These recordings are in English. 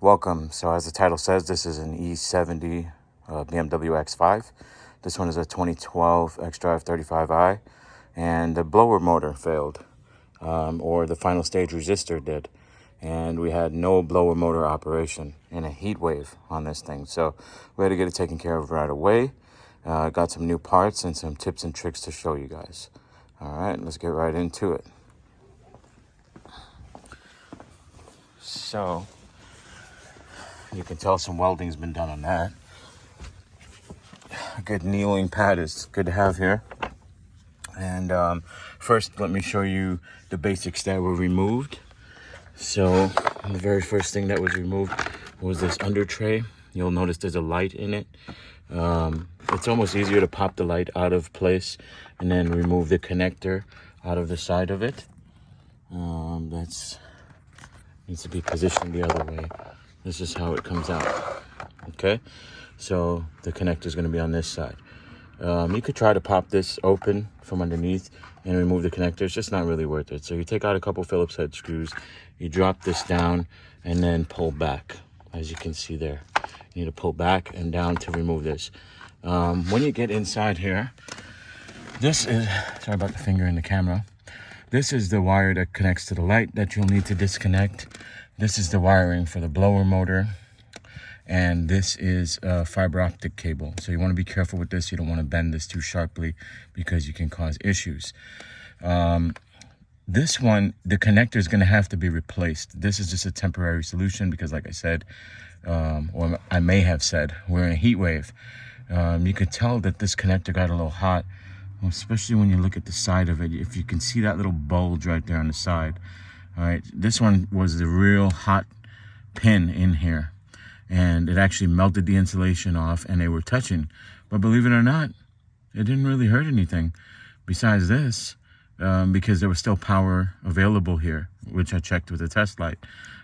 Welcome. So as the title says, this is an E70 BMW X5. This one is a 2012 xDrive 35i, and the blower motor failed, or the final stage resistor did, and we had no blower motor operation and a heat wave on this thing. So we had to get it taken care of right away. Got some new parts and some tips and tricks to show you guys. All right, let's get right into it. So you can tell some welding's been done on that. A good kneeling pad is good to have here. And first, let me show you the basics that were removed. So the very first thing that was removed was this under tray. You'll notice there's a light in it. It's almost easier to pop the light out of place and then remove the connector out of the side of it. That's needs to be positioned the other way. This is how it comes out. Okay, so the connector is going to be on this side. You could try to pop this open from underneath and remove the connector. It's just not really worth it. So you take out a couple Phillips head screws, you drop this down, and then pull back. As you can see there, you need to pull back and down to remove this. When you get inside here, this is, sorry about the finger in the camera. This is the wire that connects to the light that you'll need to disconnect. This is the wiring for the blower motor. And this is a fiber optic cable. So you want to be careful with this. You don't want to bend this too sharply because you can cause issues. This one, the connector is going to have to be replaced. This is just a temporary solution because, like I said, or I may have said, we're in a heat wave. You could tell that this connector got a little hot, especially when you look at the side of it. If you can see that little bulge right there on the side. All right, this one was the real hot pin in here, and it actually melted the insulation off, and they were touching. But believe it or not, it didn't really hurt anything besides this, because there was still power available here, which I checked with a test light.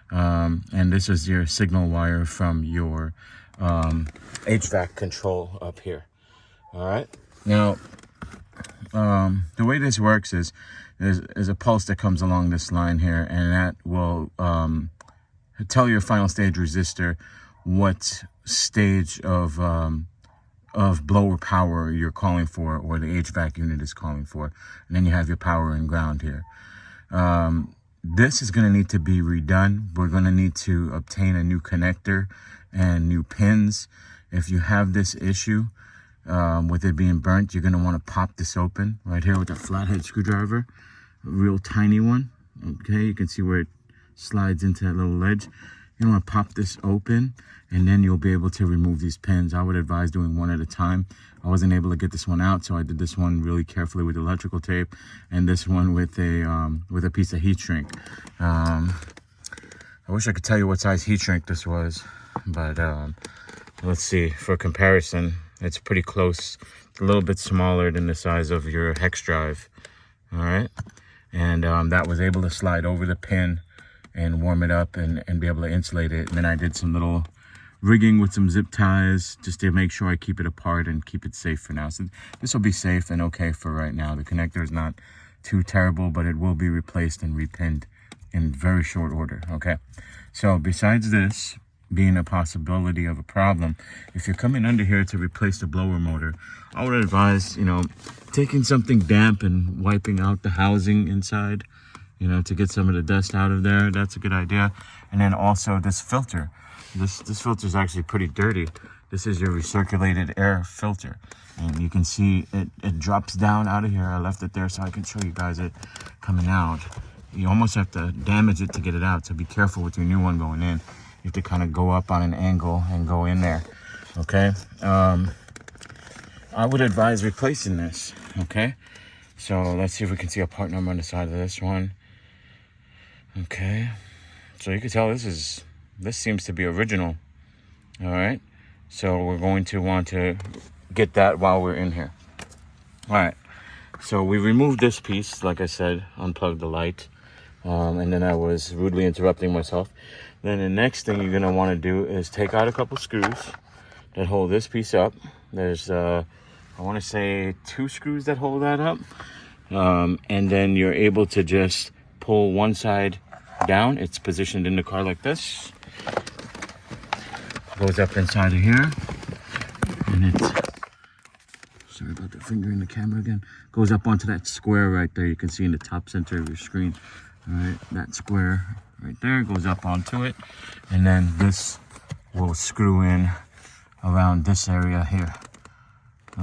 And this is your signal wire from your HVAC control up here. All right, now the way this works is there's a pulse that comes along this line here, and that will tell your final stage resistor what stage of blower power you're calling for, or the HVAC unit is calling for. And then you have your power and ground here. This is going to need to be redone. We're going to need to obtain a new connector and new pins. If you have this issue with it being burnt, you're going to want to pop this open right here with a flathead screwdriver, a real tiny one. Okay, you can see where it slides into that little ledge. You want to pop this open, and then you'll be able to remove these pins. I would advise doing one at a time. I wasn't able to get this one out, so I did this one really carefully with electrical tape, and this one with a piece of heat shrink. I wish I could tell you what size heat shrink this was, but let's see. For comparison, it's pretty close. It's a little bit smaller than the size of your hex drive. All right, and that was able to slide over the pin and warm it up and be able to insulate it. And then I did some little rigging with some zip ties just to make sure I keep it apart and keep it safe for now. So this will be safe and okay for right now. The connector is not too terrible, but it will be replaced and repinned in very short order. Okay, so besides this being a possibility of a problem, if you're coming under here to replace the blower motor, I would advise, taking something damp and wiping out the housing inside, to get some of the dust out of there. That's a good idea. And then also this filter. This filter is actually pretty dirty. This is your recirculated air filter. And you can see it drops down out of here. I left it there so I can show you guys it coming out. You almost have to damage it to get it out. So be careful with your new one going in. You have to kind of go up on an angle and go in there. Okay. I would advise replacing this. Okay. So let's see if we can see a part number on the side of this one. Okay, so you can tell this seems to be original. All right, so we're going to want to get that while we're in here. All right, so we removed this piece, like I said, unplugged the light, and then I was rudely interrupting myself. Then the next thing you're gonna want to do is take out a couple screws that hold this piece up. There's I want to say 2 screws that hold that up, and then you're able to just pull one side down. It's positioned in the car like this. goes up inside of here, and it's, sorry about the finger in the camera again, goes up onto that square right there. You can see in the top center of your screen. All right, that square right there goes up onto it, and then this will screw in around this area here.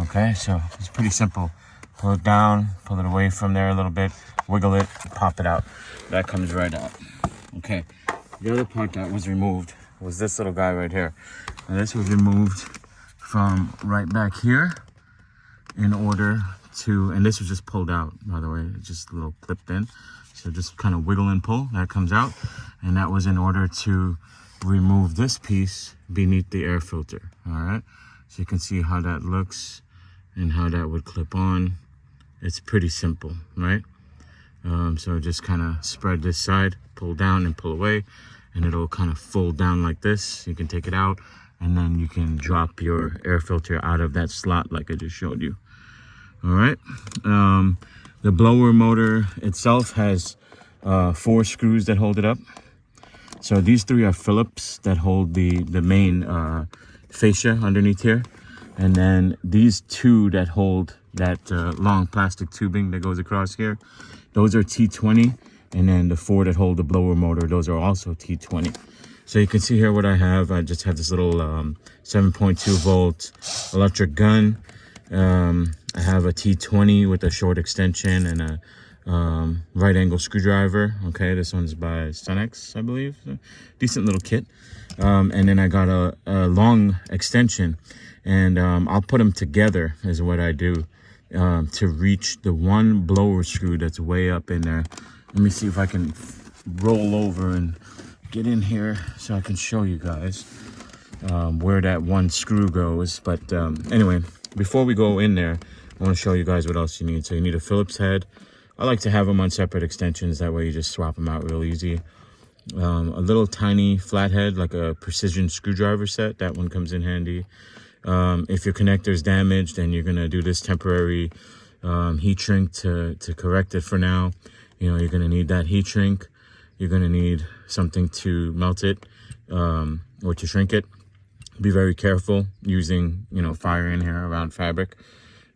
Okay, so it's pretty simple. Pull it down, pull it away from there a little bit, wiggle it, pop it out. That comes right out. Okay, the other part that was removed was this little guy right here. And this was removed from right back here in order to, and this was just pulled out, by the way, it's just a little clipped in. So just kind of wiggle and pull, that comes out. And that was in order to remove this piece beneath the air filter, all right? So you can see how that looks and how that would clip on. It's pretty simple, right? So just kind of spread this side, pull down and pull away, and it'll kind of fold down like this. You can take it out, and then you can drop your air filter out of that slot like I just showed you. All right. The blower motor itself has 4 screws that hold it up. So these 3 are Phillips that hold the main fascia underneath here. And then these 2 that hold that long plastic tubing that goes across here, those are T20. And then the 4 that hold the blower motor, those are also T20. So you can see here what I have. I just have this little 7.2 volt electric gun. I have a T20 with a short extension and a right angle screwdriver. Okay, this one's by Sunex, I believe. Decent little kit. And then I got a long extension, and I'll put them together is what I do to reach the one blower screw that's way up in there. Let me see if I can roll over and get in here so I can show you guys where that one screw goes. But anyway, before we go in there, I want to show you guys what else you need. So you need a Phillips head. I like to have them on separate extensions. That way you just swap them out real easy. A little tiny flathead, like a precision screwdriver set. That one comes in handy. If your connector is damaged and you're going to do this temporary heat shrink to correct it for now, you know, you're going to need that heat shrink. You're going to need something to melt it or to shrink it. Be very careful using, you know, fire in here around fabric.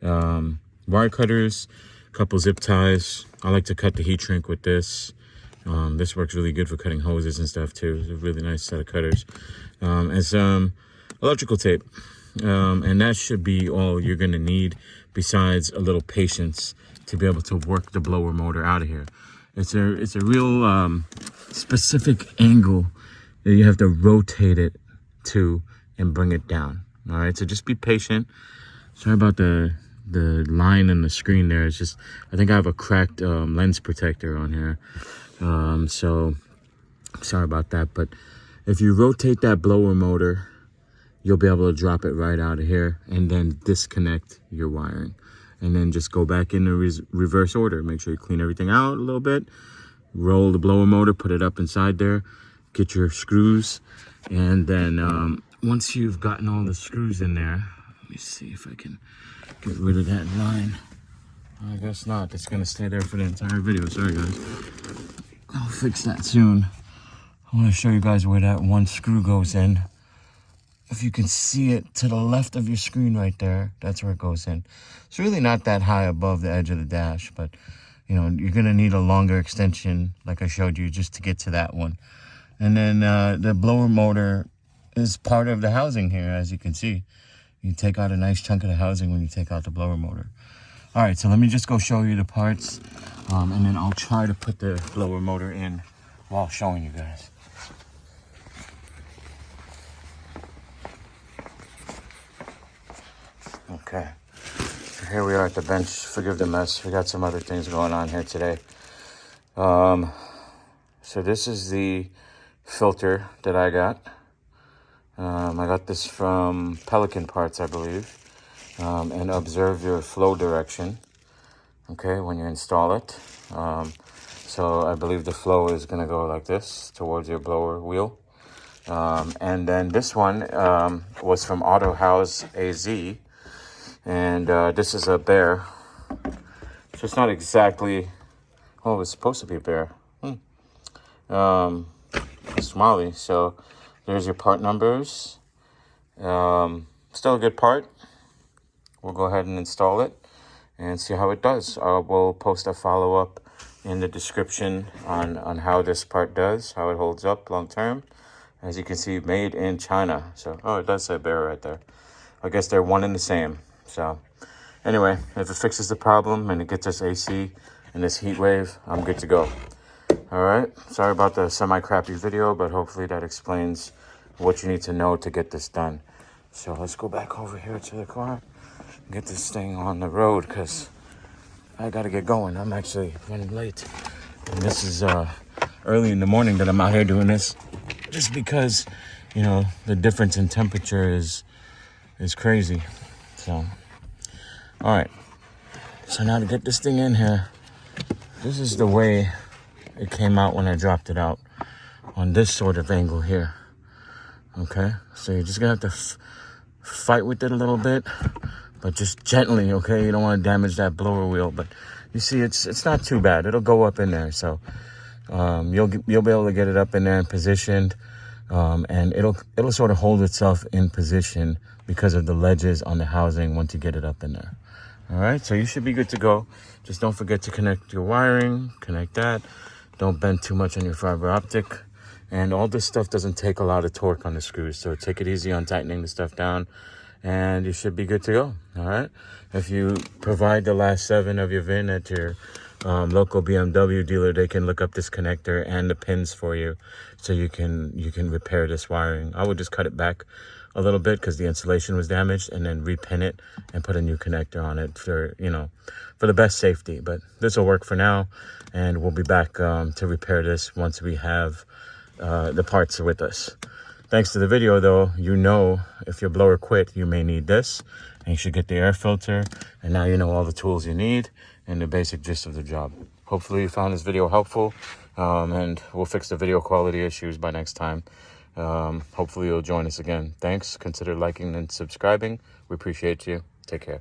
Wire cutters, a couple zip ties. I like to cut the heat shrink with this. This works really good for cutting hoses and stuff too. It's a really nice set of cutters. And some electrical tape. And that should be all you're going to need, besides a little patience to be able to work the blower motor out of here. It's a real specific angle that you have to rotate it to and bring it down. All right, so just be patient. Sorry about the line in the screen there. It's just, I think I have a cracked lens protector on here. So sorry about that. But if you rotate that blower motor, you'll be able to drop it right out of here and then disconnect your wiring. And then just go back in the reverse order. Make sure you clean everything out a little bit. Roll the blower motor, put it up inside there. Get your screws. And then once you've gotten all the screws in there, let me see if I can get rid of that line. I guess not. It's going to stay there for the entire video. Sorry, guys. I'll fix that soon. I want to show you guys where that one screw goes in. If you can see it to the left of your screen right there, that's where it goes in. It's really not that high above the edge of the dash, but you know, you're gonna need a longer extension like I showed you just to get to that one. And then the blower motor is part of the housing here, as you can see. You take out a nice chunk of the housing when you take out the blower motor. All right, so let me just go show you the parts, and then I'll try to put the blower motor in while showing you guys. Okay, so here we are at the bench. Forgive the mess. We got some other things going on here today. So this is the filter that I got. I got this from Pelican Parts, I believe. And observe your flow direction, okay, when you install it. So I believe the flow is going to go like this towards your blower wheel. And then this one was from Auto House AZ. And this is a bear. So it's not exactly, oh, it's supposed to be a bear. Smiley. So there's your part numbers. Still a good part. We'll go ahead and install it and see how it does. We'll post a follow-up in the description on how this part does, how it holds up long term. As you can see, made in China. So, oh, it does say Bear right there. I guess they're one and the same. So anyway, if it fixes the problem and it gets us AC in this heat wave, I'm good to go. All right, sorry about the semi-crappy video, but hopefully that explains what you need to know to get this done. So let's go back over here to the car and get this thing on the road, because I gotta get going. I'm actually running late. And this is early in the morning that I'm out here doing this, just because, you know, the difference in temperature is crazy. So, all right. So now to get this thing in here, this is the way it came out when I dropped it out, on this sort of angle here. Okay, so you're just gonna have to fight with it a little bit, but just gently, okay? You don't want to damage that blower wheel, but you see, it's not too bad. It'll go up in there, so you'll be able to get it up in there and positioned, and it'll sort of hold itself in position because of the ledges on the housing once you get it up in there. All right, so you should be good to go. Just don't forget to connect your wiring, connect that. Don't bend too much on your fiber optic. And all this stuff doesn't take a lot of torque on the screws, so take it easy on tightening the stuff down, and you should be good to go. All right, if you provide the last 7 of your VIN at your local BMW dealer, they can look up this connector and the pins for you, so you can repair this wiring. I would just cut it back a little bit because the insulation was damaged, and then repin it and put a new connector on it for, you know, for the best safety. But this will work for now, and we'll be back to repair this once we have the parts with us. Thanks to the video, though, you know, if your blower quit, you may need this, and you should get the air filter. And now you know all the tools you need and the basic gist of the job. Hopefully you found this video helpful, and we'll fix the video quality issues by next time. Hopefully you'll join us again. Thanks. Consider liking and subscribing. We appreciate you. Take care.